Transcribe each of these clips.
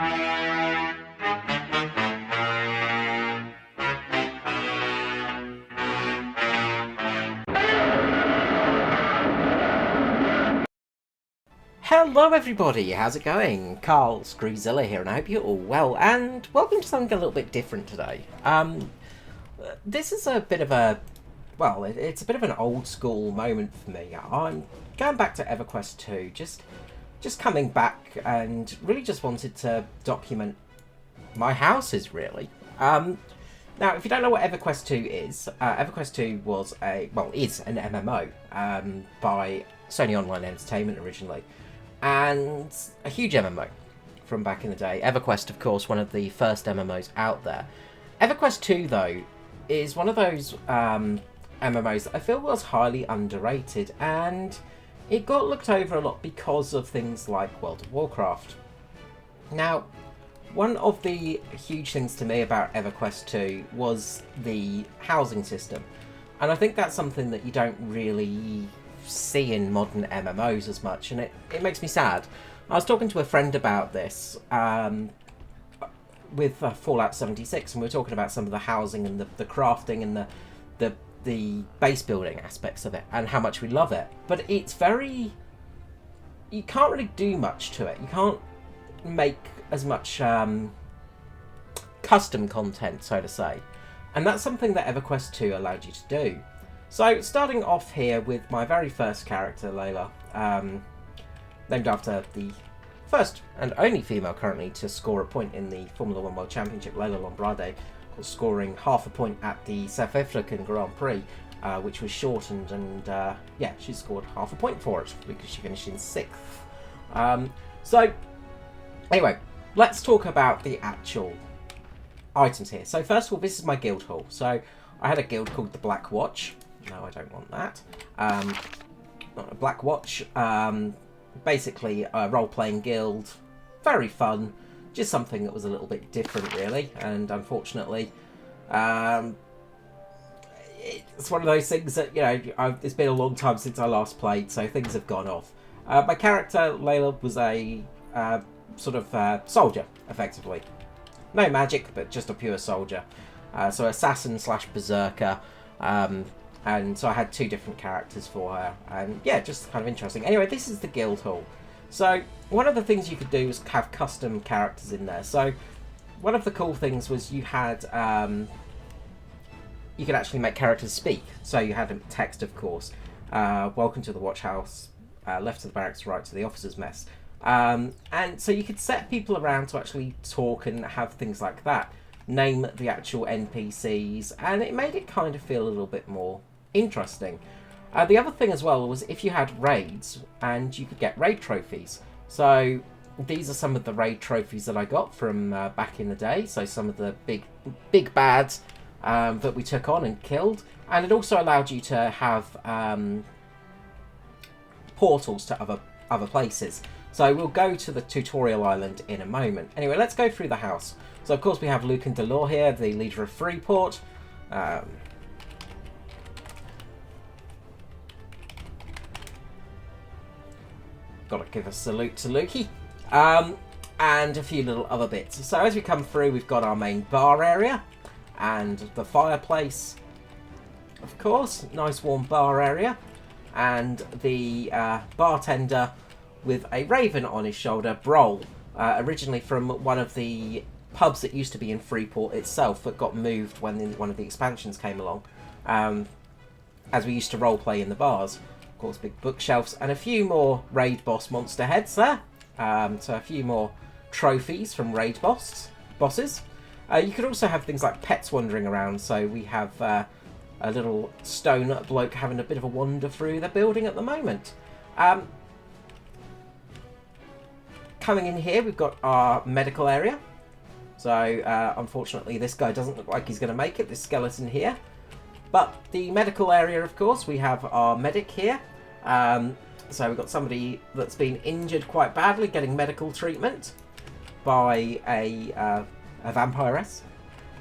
Hello everybody, how's it going? Carl Screezilla here, and I hope you're all well, and welcome to something a little bit different today. This is a bit of a, well, it's a bit of an old school moment for me. I'm going back to EverQuest 2, just coming back, and really just wanted to document my houses, really. Now, if you don't know what EverQuest 2 is, EverQuest 2 was is an MMO by Sony Online Entertainment originally. And a huge MMO from back in the day. EverQuest, of course, one of the first MMOs out there. EverQuest 2, though, is one of those MMOs that I feel was highly underrated, and it got looked over a lot because of things like World of Warcraft. Now, one of the huge things to me about EverQuest 2 was the housing system, and I think that's something that you don't really see in modern MMOs as much, and it makes me sad. I was talking to a friend about this with Fallout 76, and we were talking about some of the housing and the crafting and the base building aspects of it and how much we love it, but it's very, you can't really do much to it. You can't make as much custom content, so to say, and that's something that EverQuest 2 allowed you to do. So, starting off here with my very first character, Layla, named after the first and only female currently to score a point in the Formula 1 World Championship, Layla Lombrade, scoring half a point at the South African Grand Prix, which was shortened, and yeah, she scored half a point for it because she finished in 6th. So, anyway, let's talk about the actual items here. So, first of all, this is my guild hall. So, I had a guild called the Blackwatch. No, I don't want that. Not a Blackwatch. Basically, a role-playing guild. Very fun. Just something that was a little bit different, really. And unfortunately, it's one of those things that, you know, it's been a long time since I last played, so things have gone off. My character, Layla, was a sort of soldier, effectively. No magic, but just a pure soldier. So assassin / berserker. And so I had 2 different characters for her, and yeah, just kind of interesting. Anyway, this is the guild hall. So one of the things you could do was have custom characters in there. So one of the cool things was you had you could actually make characters speak. So you had text, of course. Welcome to the watch house. Left to the barracks, right to the officers' mess. And so you could set people around to actually talk and have things like that. Name the actual NPCs, and it made it kind of feel a little bit more interesting. The other thing as well was if you had raids, and you could get raid trophies. So these are some of the raid trophies that I got from back in the day. So some of the big bads that we took on and killed, and it also allowed you to have portals to other places. So we'll go to the tutorial island in a moment. Anyway, let's go through the house. So, of course, we have Luke and Delore here, the leader of Freeport. Got to give a salute to Lukey. And a few little other bits. So, as we come through, we've got our main bar area and the fireplace, of course. Nice warm bar area. And the bartender with a raven on his shoulder, Brol. Originally from one of the pubs that used to be in Freeport itself, that got moved when one of the expansions came along, as we used to roleplay in the bars. Of course, big bookshelves and a few more raid boss monster heads there. So a few more trophies from raid bosses. You could also have things like pets wandering around. So we have a little stone bloke having a bit of a wander through the building at the moment. Coming in here, we've got our medical area. So, unfortunately, this guy doesn't look like he's going to make it, this skeleton here. But the medical area, of course, we have our medic here. So we've got somebody that's been injured quite badly, getting medical treatment by a vampiress.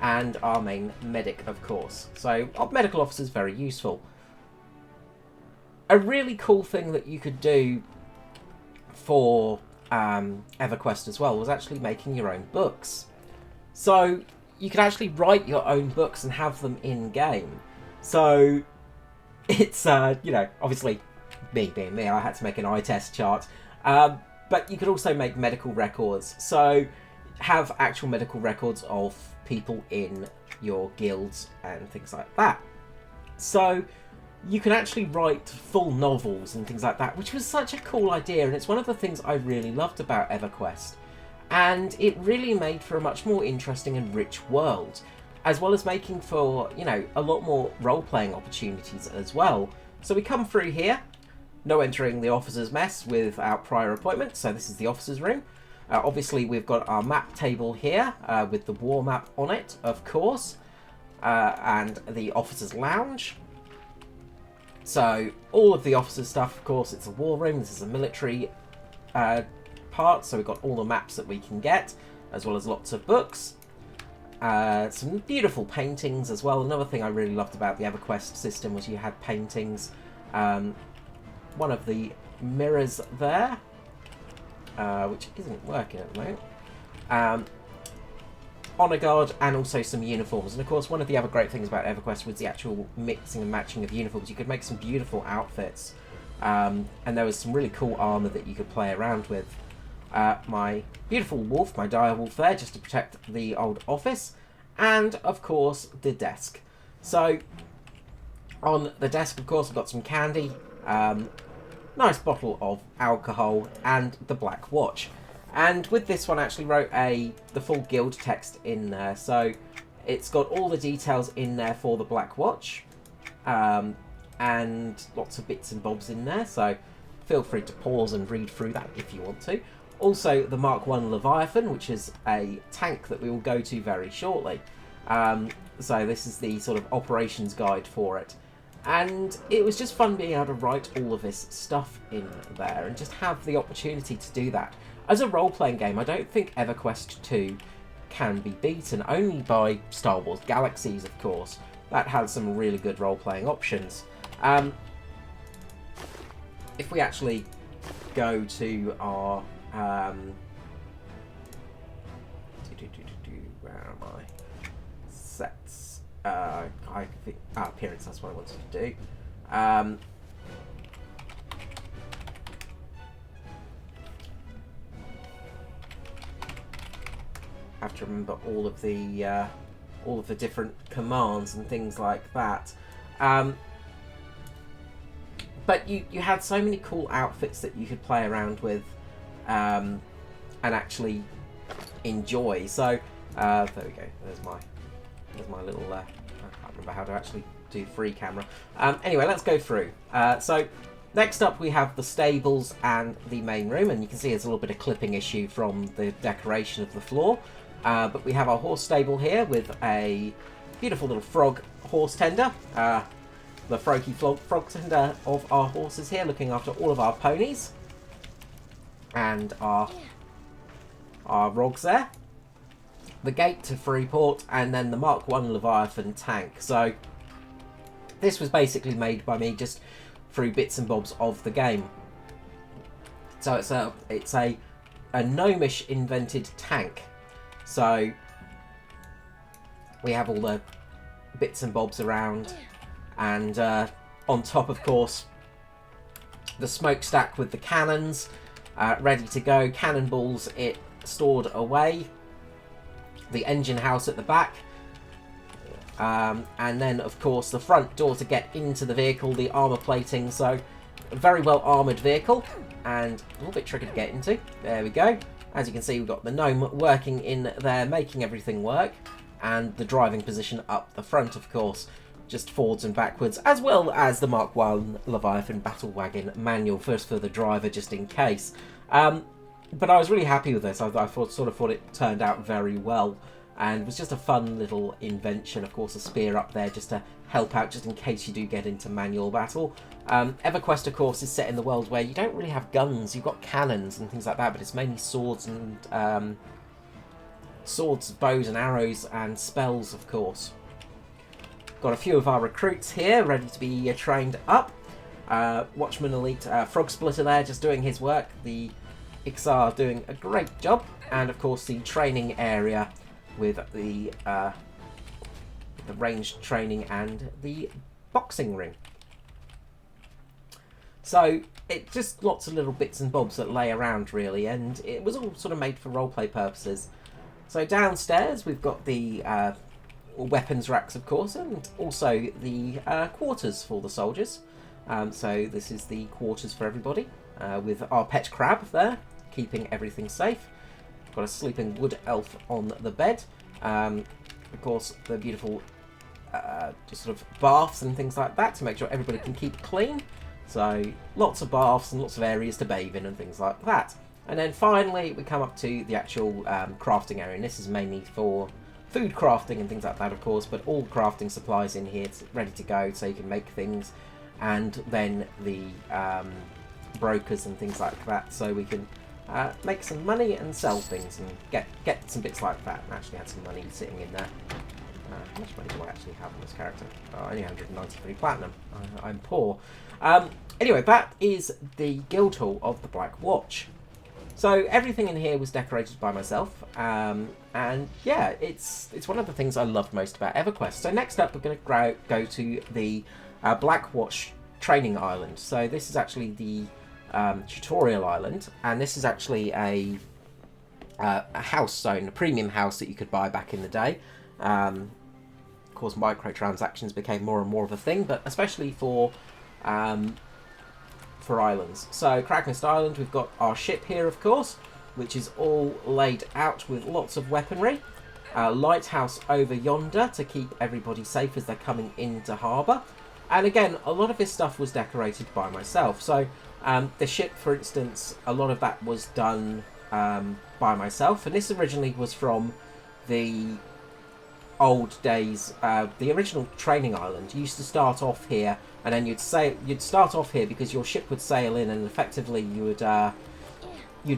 And our main medic, of course. So, our medical officer is very useful. A really cool thing that you could do for EverQuest as well was actually making your own books. So you could actually write your own books and have them in game. So it's obviously me being me, I had to make an eye test chart. But you could also make medical records. So have actual medical records of people in your guilds and things like that. So you can actually write full novels and things like that, which was such a cool idea, and it's one of the things I really loved about EverQuest. And it really made for a much more interesting and rich world, as well as making for, a lot more role-playing opportunities as well. So we come through here, no entering the officer's mess without prior appointment, so this is the officer's room. Obviously we've got our map table here, with the war map on it, of course, and the officer's lounge. So all of the officer's stuff, of course, it's a war room, this is a military part, so we've got all the maps that we can get, as well as lots of books. Some beautiful paintings as well. Another thing I really loved about the EverQuest system was you had paintings. One of the mirrors there, which isn't working at the moment. Honor guard, and also some uniforms. And of course, one of the other great things about EverQuest was the actual mixing and matching of uniforms. You could make some beautiful outfits, and there was some really cool armor that you could play around with. My beautiful wolf, my dire wolf there, just to protect the old office, and of course the desk. So on the desk, of course, I've got some candy, nice bottle of alcohol, and the Blackwatch. And with this one, I actually wrote the full guild text in there, so it's got all the details in there for the Blackwatch, and lots of bits and bobs in there, so feel free to pause and read through that if you want to. Also, the Mark I Leviathan, which is a tank that we will go to very shortly. So this is the sort of operations guide for it. And it was just fun being able to write all of this stuff in there and just have the opportunity to do that. As a role-playing game, I don't think EverQuest 2 can be beaten, only by Star Wars Galaxies, of course. That had some really good role-playing options. If we actually go to our... where am I? Sets. I think... appearance, that's what I wanted to do. Have to remember all of the different commands and things like that. But you had so many cool outfits that you could play around with, and actually enjoy. So there we go. There's my little. I can't remember how to actually do free camera. Anyway, let's go through. So next up we have the stables and the main room, and you can see there's a little bit of clipping issue from the decoration of the floor. But we have our horse stable here with a beautiful little frog horse tender. The Froakie frog tender of our horses here, looking after all of our ponies. And our rogs there. The gate to Freeport, and then the Mark I Leviathan tank. So this was basically made by me just through bits and bobs of the game. So it's a gnomish invented tank. So we have all the bits and bobs around, and on top, of course, the smokestack with the cannons ready to go, cannonballs it stored away, the engine house at the back, and then of course the front door to get into the vehicle, the armour plating. So a very well armoured vehicle, and a little bit tricky to get into. There we go. As you can see, we've got the gnome working in there, making everything work, and the driving position up the front, of course, just forwards and backwards, as well as the Mark I Leviathan battle wagon manual, first for the driver, just in case. But I was really happy with this. I sort of thought it turned out very well, and it was just a fun little invention. Of course, a spear up there just to help out, just in case you do get into manual battle. EverQuest, of course, is set in the world where you don't really have guns. You've got cannons and things like that, but it's mainly swords and swords, bows and arrows, and spells, of course. Got a few of our recruits here ready to be trained up. Watchman Elite Frog Splitter there, just doing his work. The Ixar doing a great job, and of course the training area with the ranged training and the boxing ring. So it's just lots of little bits and bobs that lay around really, and it was all sort of made for roleplay purposes. So downstairs we've got the weapons racks, of course, and also the quarters for the soldiers. So this is the quarters for everybody, with our pet crab there, keeping everything safe. Got a sleeping wood elf on the bed. Of course, the beautiful just sort of baths and things like that to make sure everybody can keep clean. So lots of baths and lots of areas to bathe in and things like that. And then finally we come up to the actual crafting area, and this is mainly for food crafting and things like that, of course, but all crafting supplies in here ready to go so you can make things, and then the brokers and things like that, so we can make some money and sell things and get some bits like that. And actually had some money sitting in there. How much money do I actually have on this character? Oh, only 193 platinum. I'm poor. Anyway, that is the guild hall of the Blackwatch. So everything in here was decorated by myself, and yeah, it's one of the things I loved most about EverQuest. So next up, we're going to go to the Blackwatch training island. So this is actually the tutorial island, and this is actually a house zone, a premium house that you could buy back in the day. Of course, microtransactions became more and more of a thing, but especially for islands. So Kragnest Island, we've got our ship here, of course, which is all laid out with lots of weaponry. Lighthouse over yonder to keep everybody safe as they're coming into harbour. And again, a lot of this stuff was decorated by myself. So the ship, for instance, a lot of that was done by myself, and this originally was from the old days. The original training island used to start off here, and then you'd start off here because your ship would sail in, and effectively you'd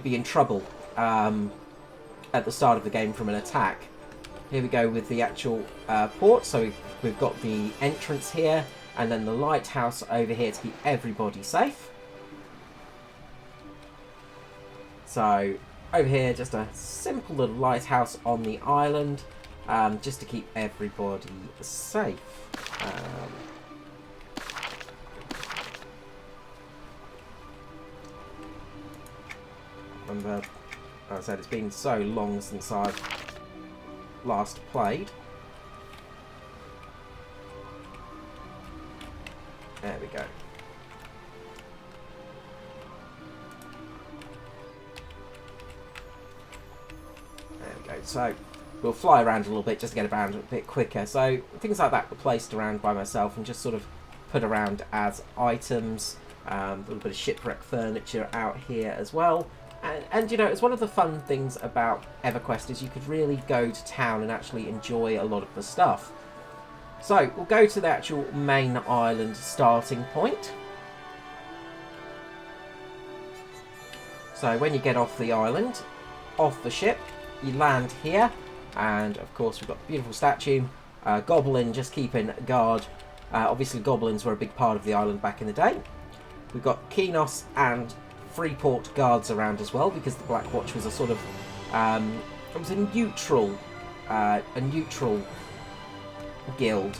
be in trouble at the start of the game from an attack. Here we go with the actual port. So we've got the entrance here, and then the lighthouse over here to keep everybody safe. So over here, just a simple little lighthouse on the island, just to keep everybody safe. Remember, as I said, it's been so long since I've last played. There we go. There we go. So we'll fly around a little bit just to get around a bit quicker. So things like that were placed around by myself and just sort of put around as items. A little bit of shipwreck furniture out here as well. And you know, it's one of the fun things about EverQuest is you could really go to town and actually enjoy a lot of the stuff. So we'll go to the actual main island starting point. So when you get off the island, off the ship, you land here, and of course we've got the beautiful statue, Goblin just keeping guard. Obviously goblins were a big part of the island back in the day. We've got Kenos and Freeport guards around as well, because the Blackwatch was a sort of it was a neutral guild,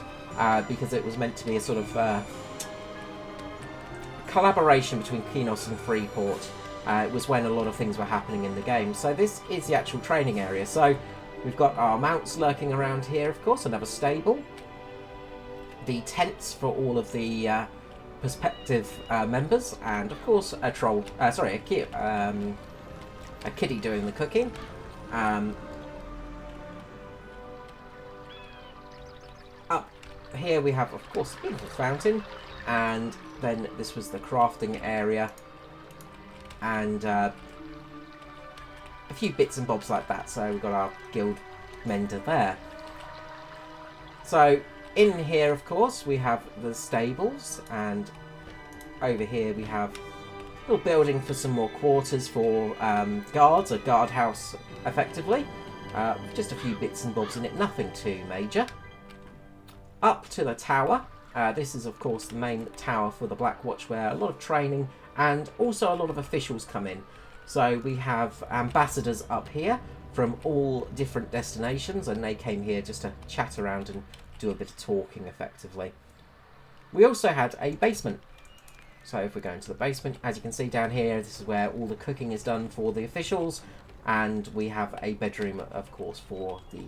because it was meant to be a sort of collaboration between Kenos and Freeport. It was when a lot of things were happening in the game. So this is the actual training area. So we've got our mounts lurking around here, of course, another stable, the tents for all of the prospective members, and of course a troll, a kiddie doing the cooking. Up here we have, of course, a beautiful fountain, and then this was the crafting area, and a few bits and bobs like that. So we've got our guild mender there. So in here, of course, we have the stables, and over here we have a little building for some more quarters for guards, a guardhouse effectively. Just a few bits and bobs in it, nothing too major. Up to the tower. This is, of course, the main tower for the Blackwatch, where a lot of training and also a lot of officials come in. So we have ambassadors up here from all different destinations, and they came here just to chat around and do a bit of talking effectively. We also had a basement. So if we go into the basement, as you can see down here, this is where all the cooking is done for the officials, and we have a bedroom, of course, for the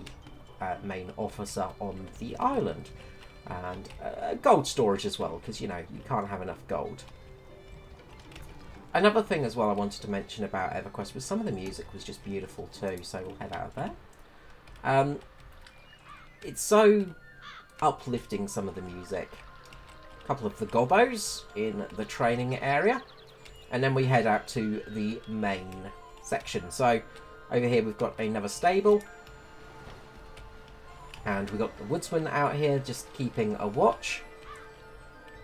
main officer on the island, and gold storage as well, because, you know, you can't have enough gold. Another thing as well I wanted to mention about EverQuest was some of the music was just beautiful too, so we'll head out there. It's so uplifting, some of the music. A couple of the gobos in the training area, and then we head out to the main section. So over here we've got another stable, and we've got the woodsman out here just keeping a watch.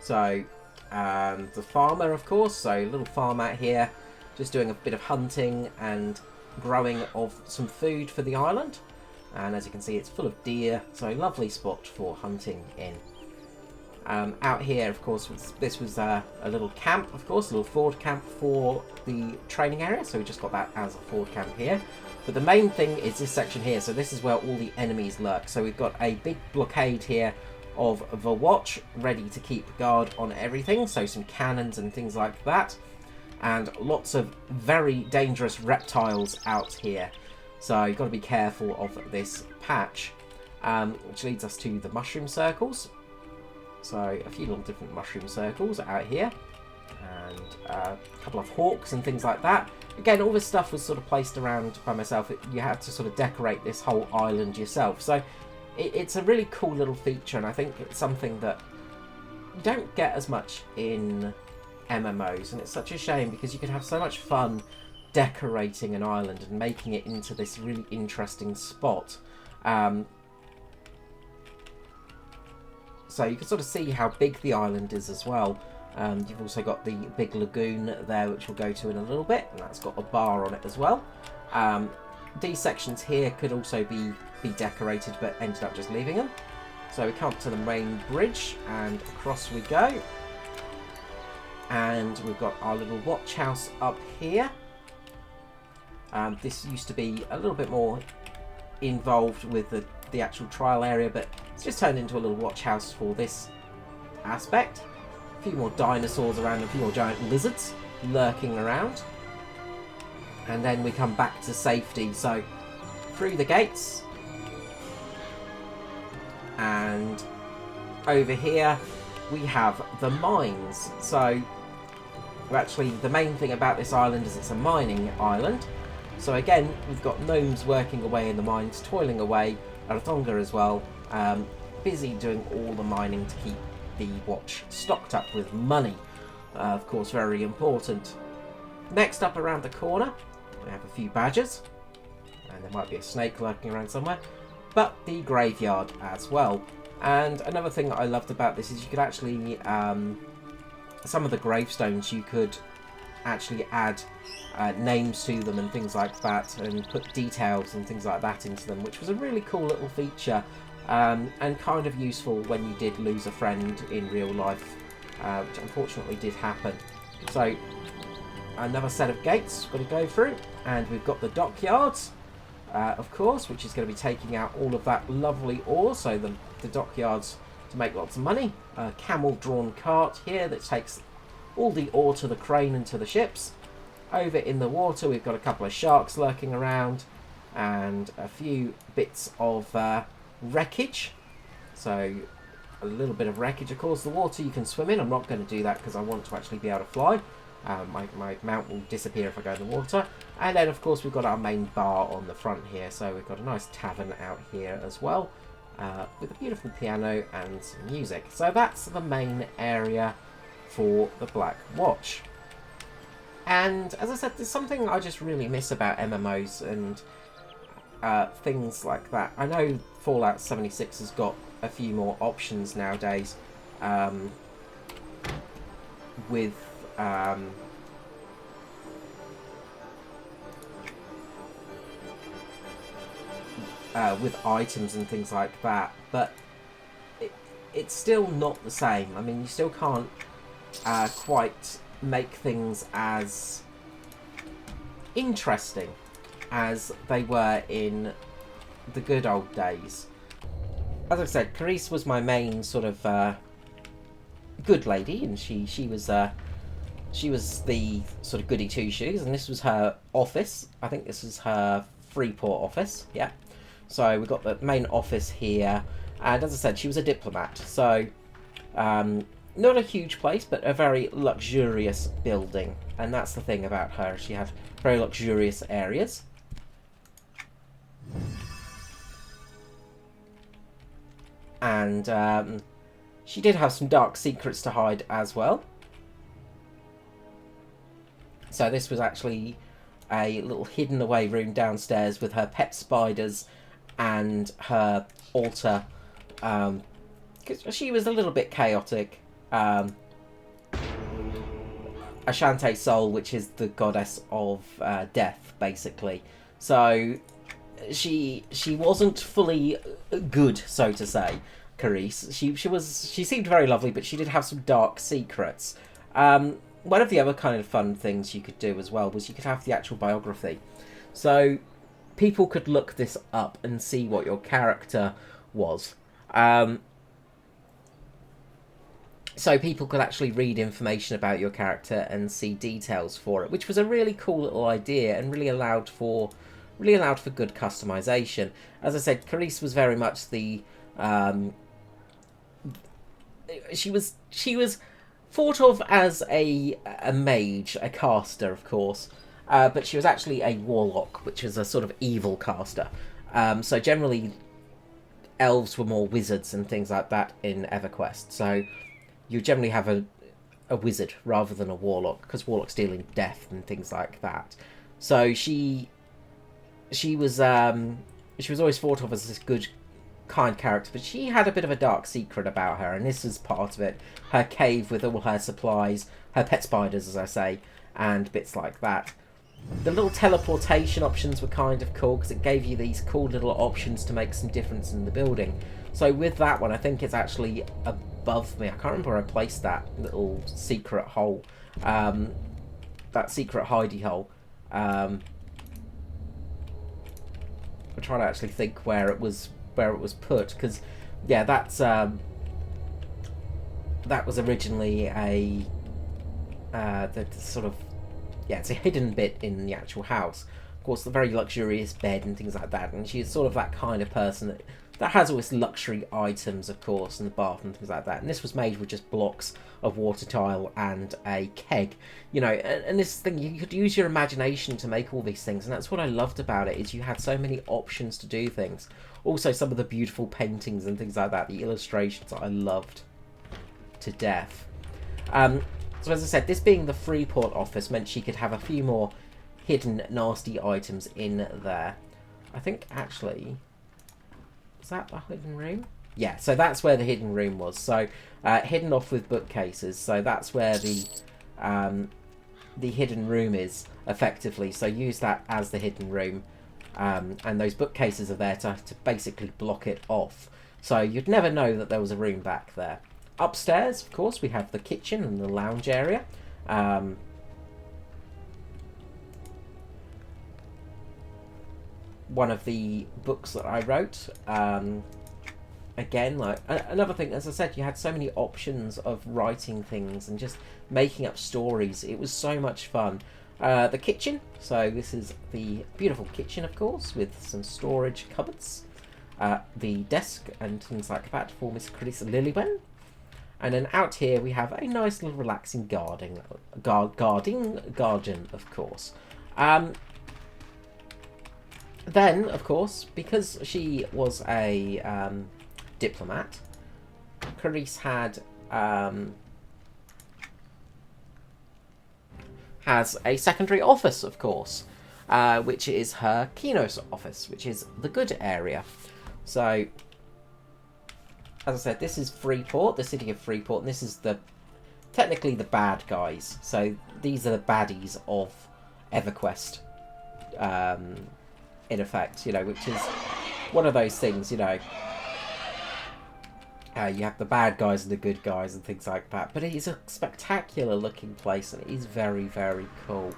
So the farmer, of course, so a little farm out here just doing a bit of hunting and growing of some food for the island. And as you can see, it's full of deer, so a lovely spot for hunting in. Out here, of course, this was a little camp, of course, a little forward camp for the training area, so we just got that as a forward camp here. But the main thing is this section here, so this is where all the enemies lurk. So we've got a big blockade here of the watch ready to keep guard on everything, so some cannons and things like that, and lots of very dangerous reptiles out here, so you've got to be careful of this patch, which leads us to the mushroom circles. So a few little different mushroom circles out here, and a couple of hawks and things like that. Again, all this stuff was sort of placed around by myself. You had to sort of decorate this whole island yourself, so it's a really cool little feature, and I think it's something that you don't get as much in MMOs, and it's such a shame because you could have so much fun decorating an island and making it into this really interesting spot. So you can sort of see how big the island is as well. You've also got the big lagoon there, which we'll go to in a little bit, and that's got a bar on it as well. These sections here could also be decorated, but ended up just leaving them. So we come up to the main bridge, and across we go. And we've got our little watch house up here. This used to be a little bit more involved with the actual trial area, but it's just turned into a little watch house for this aspect. A few more dinosaurs around, a few more giant lizards lurking around. And then we come back to safety, so through the gates. And over here we have the mines. So actually the main thing about this island is it's a mining island. So again, we've got gnomes working away in the mines, toiling away, Arathonga as well, busy doing all the mining to keep the watch stocked up with money. Of course, very important. Next up around the corner, we have a few badgers, and there might be a snake lurking around somewhere, but the graveyard as well. And another thing that I loved about this is you could actually, some of the gravestones you could actually add names to them and things like that, and put details and things like that into them, which was a really cool little feature, and kind of useful when you did lose a friend in real life, which unfortunately did happen. So another set of gates got to go through, and we've got the dockyards, of course, which is going to be taking out all of that lovely ore, so the dockyards to make lots of money. A camel-drawn cart here that takes all the ore to the crane and to the ships. Over in the water we've got a couple of sharks lurking around, and a few bits of wreckage. So a little bit of wreckage. Of course, the water you can swim in. I'm not going to do that because I want to actually be able to fly. My mount will disappear if I go in the water. And then, of course, we've got our main bar on the front here. So we've got a nice tavern out here as well, with a beautiful piano and some music. So that's the main area for the Blackwatch. And as I said, there's something I just really miss about MMOs and things like that. I know Fallout 76 has got a few more options nowadays, with items and things like that, but it's still not the same. I mean, you still can't quite make things as interesting as they were in the good old days. As I said, Carice was my main sort of good lady, and she was the sort of goody two shoes, and this was her office. I think this is her Freeport office. Yeah. So we've got the main office here, and as I said, she was a diplomat. So not a huge place, but a very luxurious building, and that's the thing about her. She had very luxurious areas. And she did have some dark secrets to hide as well. So this was actually a little hidden away room downstairs with her pet spiders and her altar. Because she was a little bit chaotic. Ashante Sol, which is the goddess of death, basically. So she wasn't fully good, so to say, Carice. She seemed very lovely, but she did have some dark secrets. One of the other kind of fun things you could do as well was you could have the actual biography. So people could look this up and see what your character was. So people could actually read information about your character and see details for it, which was a really cool little idea and really allowed for good customization. As I said, Carice was very much the she was thought of as a mage, a caster, of course, but she was actually a warlock, which is a sort of evil caster. So generally, elves were more wizards and things like that in EverQuest. So you generally have a wizard rather than a warlock, because warlocks deal in death and things like that. So she was always thought of as this good, kind character, but she had a bit of a dark secret about her, and this is part of it. Her cave with all her supplies, her pet spiders, as I say, and bits like that. The little teleportation options were kind of cool, because it gave you these cool little options to make some difference in the building. So with that one, I think it's actually above me. I can't remember where I placed that little secret hole. That secret hidey hole. I'm trying to actually think where it was put, because yeah, that was originally a the sort of, yeah, it's a hidden bit in the actual house. Of course, the very luxurious bed and things like that, and she's sort of that kind of person that has all this luxury items, of course, in the bath and things like that. And this was made with just blocks of water tile and a keg, you know. And this thing, you could use your imagination to make all these things, and that's what I loved about it, is you had so many options to do things. Also, some of the beautiful paintings and things like that, the illustrations I loved to death. So as I said, this being the Freeport office meant she could have a few more hidden nasty items in there. I think actually, is that the hidden room? Yeah, so that's where the hidden room was. So hidden off with bookcases. So that's where the hidden room is, effectively. So use that as the hidden room. And those bookcases are there to basically block it off. So you'd never know that there was a room back there. Upstairs, of course, we have the kitchen and the lounge area. One of the books that I wrote. Again, like another thing, as I said, you had so many options of writing things and just making up stories. It was so much fun. The kitchen, so this is the beautiful kitchen, of course, with some storage cupboards. The desk and things like that for Miss Carice Lilliwen. And then out here we have a nice little relaxing garden, of course. Then, of course, because she was a diplomat, Carice has a secondary office, of course, which is her Kinos office, which is the good area. So, as I said, this is Freeport, the city of Freeport, and this is technically the bad guys. So these are the baddies of EverQuest, in effect, you know, which is one of those things, you know. You have the bad guys and the good guys and things like that. But it is a spectacular looking place, and it is very, very cool.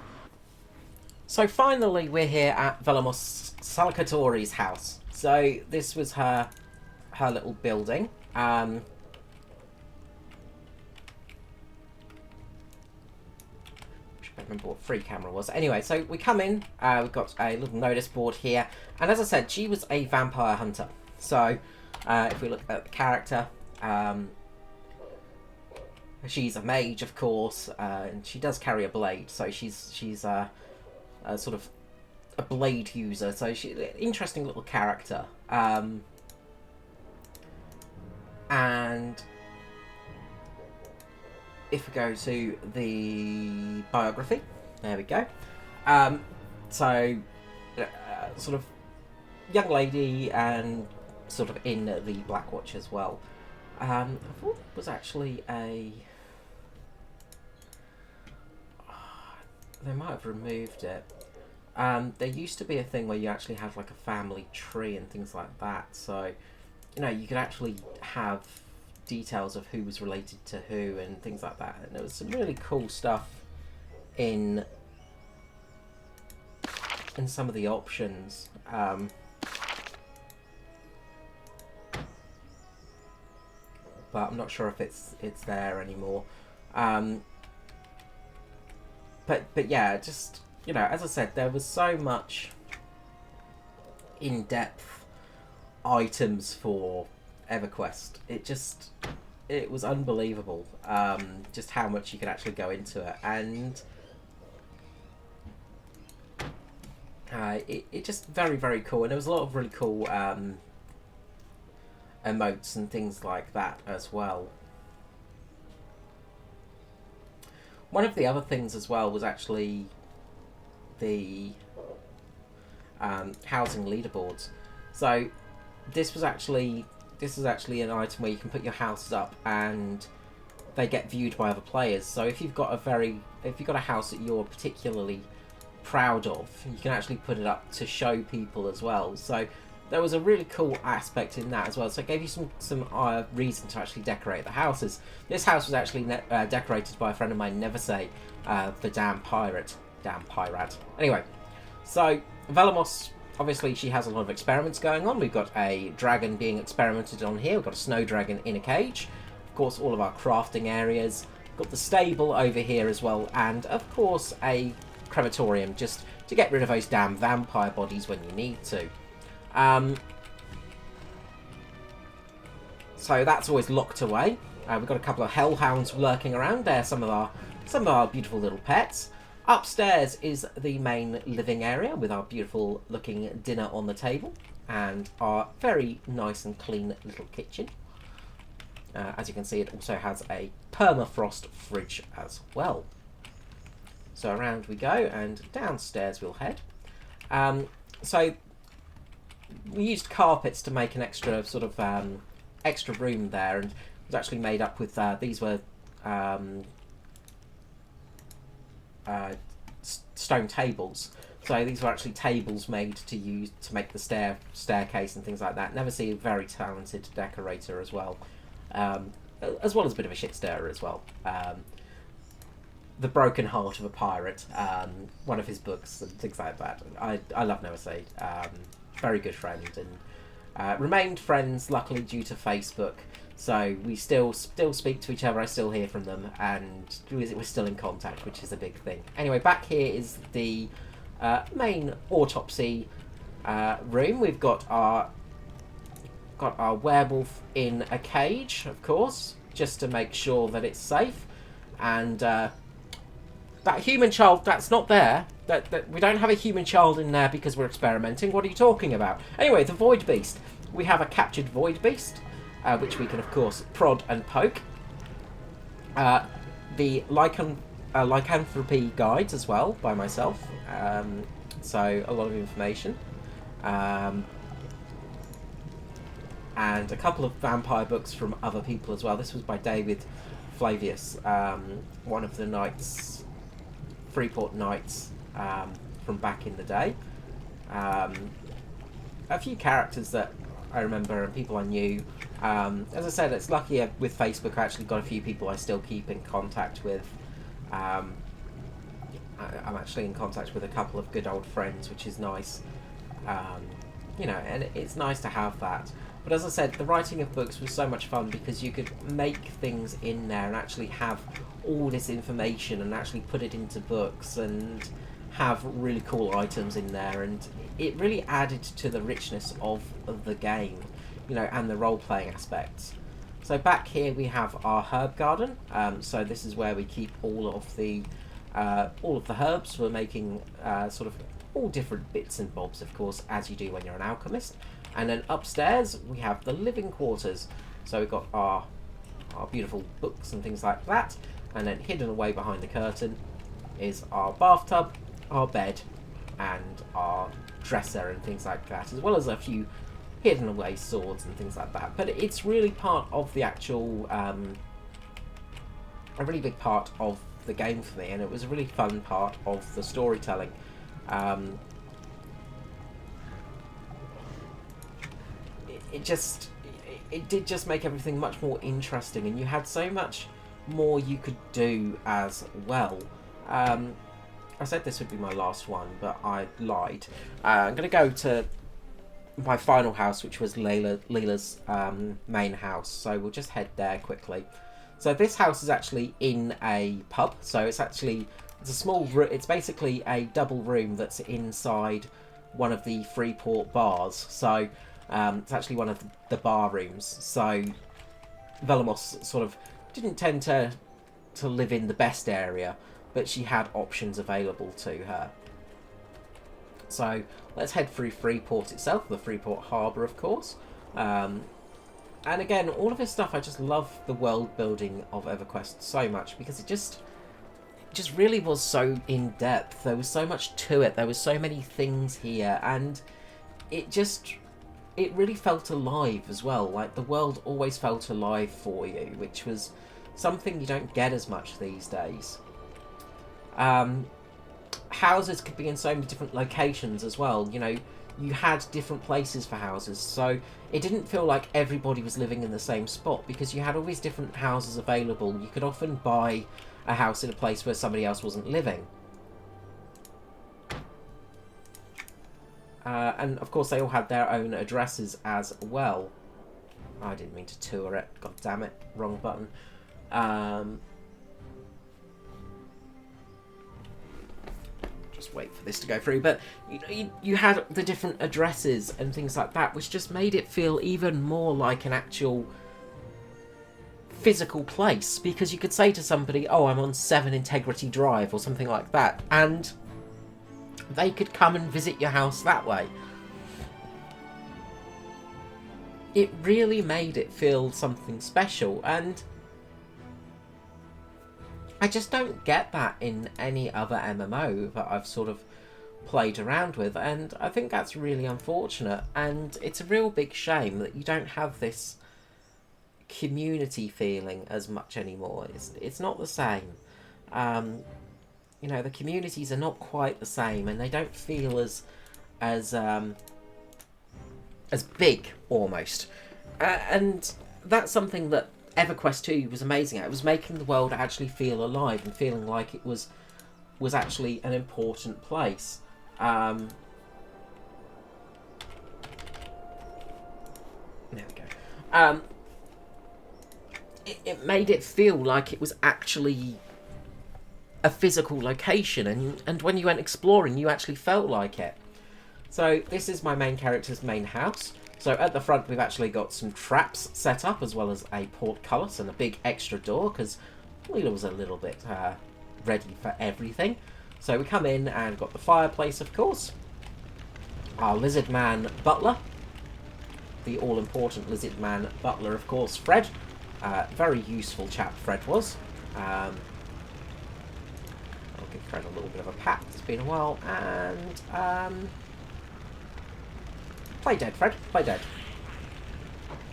So finally we're here at Velamos Salakitori's house. So this was her little building. I remember what free camera was. Anyway, so we come in, we've got a little notice board here, and as I said, she was a vampire hunter. So if we look at the character, she's a mage, of course, and she does carry a blade, so she's a sort of a blade user, so she's an interesting little character. And if we go to the biography, there we go. Sort of young lady and sort of in the Blackwatch as well. I thought it was actually a... They might have removed it. There used to be a thing where you actually had like a family tree and things like that. So, you know, you could actually have details of who was related to who and things like that. And there was some really cool stuff in some of the options. But I'm not sure if it's there anymore. But yeah, just, you know, as I said, there was so much in-depth items for EverQuest. It was unbelievable, just how much you could actually go into it, and it just very, very cool. And there was a lot of really cool emotes and things like that as well. One of the other things as well was actually the housing leaderboards. So this is actually an item where you can put your houses up and they get viewed by other players. So if you've got a house that you're particularly proud of, you can actually put it up to show people as well. So there was a really cool aspect in that as well. So it gave you some reason to actually decorate the houses. This house was actually decorated by a friend of mine, Never Say, the damn pirate. Anyway, so Velamos, obviously she has a lot of experiments going on. We've got a dragon being experimented on here. We've got a snow dragon in a cage. Of course, all of our crafting areas. We've got the stable over here as well. And, of course, a crematorium, just to get rid of those damn vampire bodies when you need to. So that's always locked away. We've got a couple of hellhounds lurking around there. Some of our beautiful little pets. Upstairs is the main living area with our beautiful looking dinner on the table and our very nice and clean little kitchen. As you can see, it also has a permafrost fridge as well. So around we go, and downstairs we'll head. So we used carpets to make an extra sort of extra room there, and it was actually made up with these were stone tables. So these were actually tables made to use to make the staircase and things like that. Never see a very talented decorator as well as a bit of a shit stirrer as well. The Broken Heart of a Pirate, one of his books and things like that. I love Never Say. Very good friend, and remained friends luckily due to Facebook. So we still speak to each other. I still hear from them, and we're still in contact, which is a big thing. Anyway, back here is the main autopsy room. We've got our werewolf in a cage, of course, just to make sure that it's safe, and that human child that's not there. That we don't have a human child in there because we're experimenting. What are you talking about? Anyway, the void beast. We have a captured void beast, which we can, of course, prod and poke. The lycanthropy guides as well, by myself. So, a lot of information. And a couple of vampire books from other people as well. This was by David Flavius, one of the knights, Freeport knights from back in the day. A few characters that I remember and people I knew. As I said, it's lucky with Facebook I actually got a few people I still keep in contact with. I'm actually in contact with a couple of good old friends, which is nice. You know, and it's nice to have that. But as I said, the writing of books was so much fun because you could make things in there and actually have all this information and actually put it into books and have really cool items in there, and it really added to the richness of the game, you know, and the role-playing aspects. So back here we have our herb garden. So this is where we keep all of the herbs. We're making sort of all different bits and bobs, of course, as you do when you're an alchemist. And then upstairs we have the living quarters. So we've got our beautiful books and things like that. And then hidden away behind the curtain is our bathtub, our bed, and our dresser and things like that, as well as a few hidden away swords and things like that. But it's really part of the actual, a really big part of the game for me, and it was a really fun part of the storytelling. It did just make everything much more interesting, and you had so much more you could do as well. I said this would be my last one, but I lied. I'm going to go to my final house, which was Leela's main house. So we'll just head there quickly. So this house is actually in a pub. So it's a small room. It's basically a double room that's inside one of the Freeport bars. So it's actually one of the bar rooms. So Velamos sort of didn't tend to live in the best area, but she had options available to her. So let's head through Freeport itself, the Freeport Harbour, of course. And again, all of this stuff, I just love the world building of EverQuest so much because it just really was so in depth. There was so much to it. There was so many things here, and it really felt alive as well. Like the world always felt alive for you, which was something you don't get as much these days. Houses could be in so many different locations as well. You know, you had different places for houses, so it didn't feel like everybody was living in the same spot because you had all these different houses available. You could often buy a house in a place where somebody else wasn't living. And of course they all had their own addresses as well. I didn't mean to tour it, god damn it, wrong button. Just wait for this to go through, but you had the different addresses and things like that, which just made it feel even more like an actual physical place, because you could say to somebody, oh, I'm on 7 Integrity Drive or something like that, and they could come and visit your house that way. It really made it feel something special, and I just don't get that in any other MMO that I've sort of played around with, and I think that's really unfortunate, and it's a real big shame that you don't have this community feeling as much anymore. It's not the same. You know, the communities are not quite the same, and they don't feel as big almost. And that's something that EverQuest 2 was amazing at. It was making the world actually feel alive and feeling like it was actually an important place. There we go. It made it feel like it was actually a physical location, and when you went exploring, you actually felt like it. So this is my main character's main house. So at the front, we've actually got some traps set up, as well as a portcullis and a big extra door, because Leela was a little bit ready for everything. So we come in and got the fireplace, of course. Our lizard man butler. The all-important lizard man butler, of course, Fred. Very useful chap Fred was. I'll give Fred a little bit of a pat. It's been a while. And play dead, Fred. Play dead.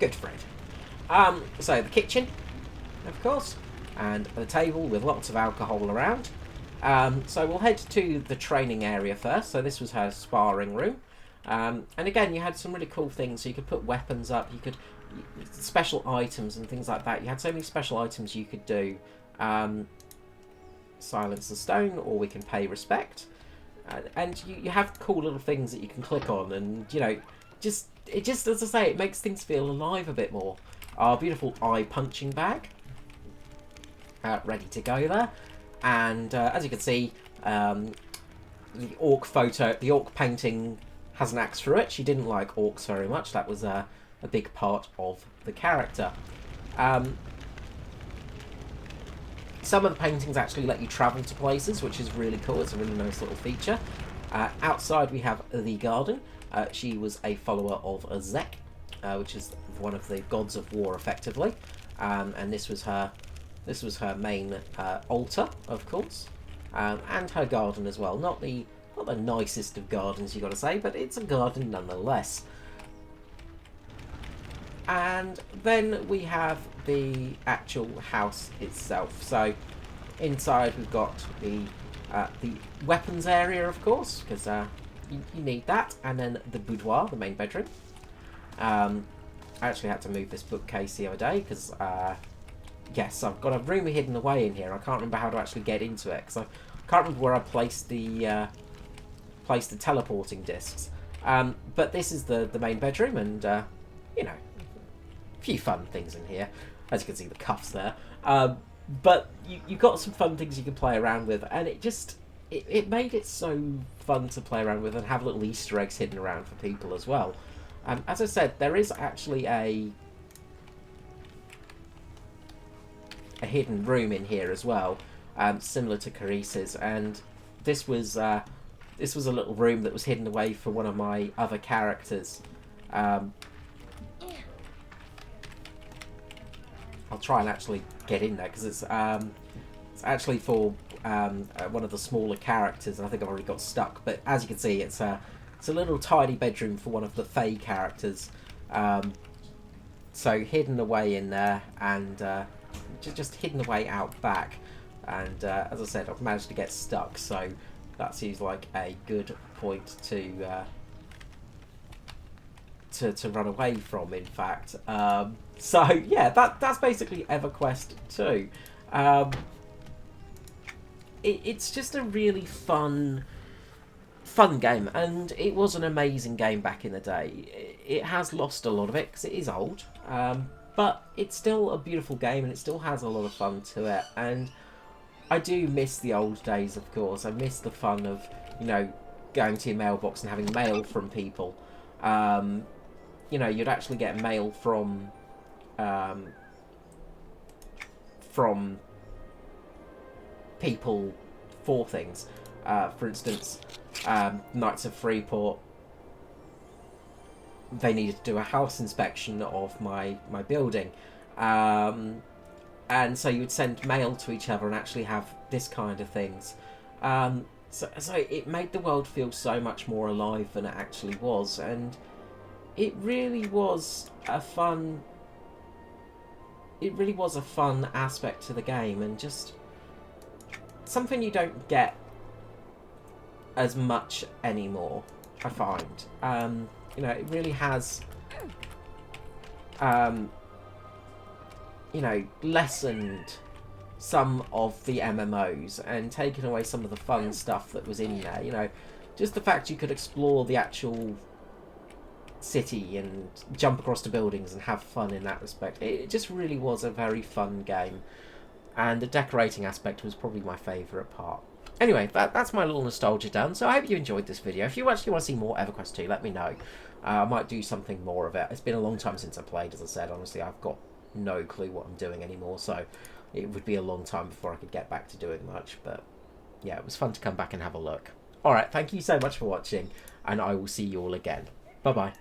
Good, Fred. So the kitchen, of course, and the table with lots of alcohol around. So we'll head to the training area first. So this was her sparring room. And again, you had some really cool things. So you could put weapons up. You could special items and things like that. You had so many special items you could do. silence the stone, or we can pay respect. And you have cool little things that you can click on, and you know, it just as I say, it makes things feel alive a bit more. Our beautiful eye punching bag, ready to go there, and as you can see, the orc painting has an axe through it. She didn't like orcs very much. That was a big part of the character. Some of the paintings actually let you travel to places, which is really cool. It's a really nice little feature. Outside we have the garden. She was a follower of Zek, which is one of the gods of war, effectively. And this was her main altar, of course, and her garden as well. Not the nicest of gardens, you got to say, but it's a garden nonetheless. And then we have the actual house itself. So inside we've got the weapons area, of course, because you need that, and then the boudoir, the main bedroom. I actually had to move this bookcase the other day because yes, I've got a room hidden away in here. I can't remember how to actually get into it because I can't remember where I placed the teleporting discs. But this is the main bedroom, and you know, a few fun things in here. As you can see, the cuffs there. But you've got some fun things you can play around with, and it made it so fun to play around with and have little Easter eggs hidden around for people as well. As I said, there is actually a hidden room in here as well, similar to Caris's, and this was a little room that was hidden away for one of my other characters. I'll try and actually get in there because it's actually for one of the smaller characters, and I think I've already got stuck. But as you can see, it's a little tiny bedroom for one of the Fae characters. So hidden away in there, and just hidden away out back. And as I said, I've managed to get stuck, so that seems like a good point to run away from, in fact. So yeah, that's basically EverQuest 2. It's just a really fun game, and it was an amazing game back in the day. It has lost a lot of it because it is old, but it's still a beautiful game, and it still has a lot of fun to it. And I do miss the old days, of course. I miss the fun of, you know, going to your mailbox and having mail from people. You know, you'd actually get mail from people for things. For instance, Knights of Freeport, they needed to do a house inspection of my building. And so you would send mail to each other and actually have this kind of things. So it made the world feel so much more alive than it actually was, and it really was a fun aspect to the game, and just something you don't get as much anymore, I find. You know, it really has you know, lessened some of the MMOs and taken away some of the fun stuff that was in there. You know, just the fact you could explore the actual city and jump across the buildings and have fun in that respect. It just really was a very fun game, and the decorating aspect was probably my favourite part. Anyway, that's my little nostalgia done, so I hope you enjoyed this video. If you actually want to see more EverQuest 2, let me know. I might do something more of it. It's been a long time since I played, as I said. Honestly, I've got no clue what I'm doing anymore, so it would be a long time before I could get back to doing much. But yeah, it was fun to come back and have a look. Alright, thank you so much for watching, and I will see you all again. Bye bye.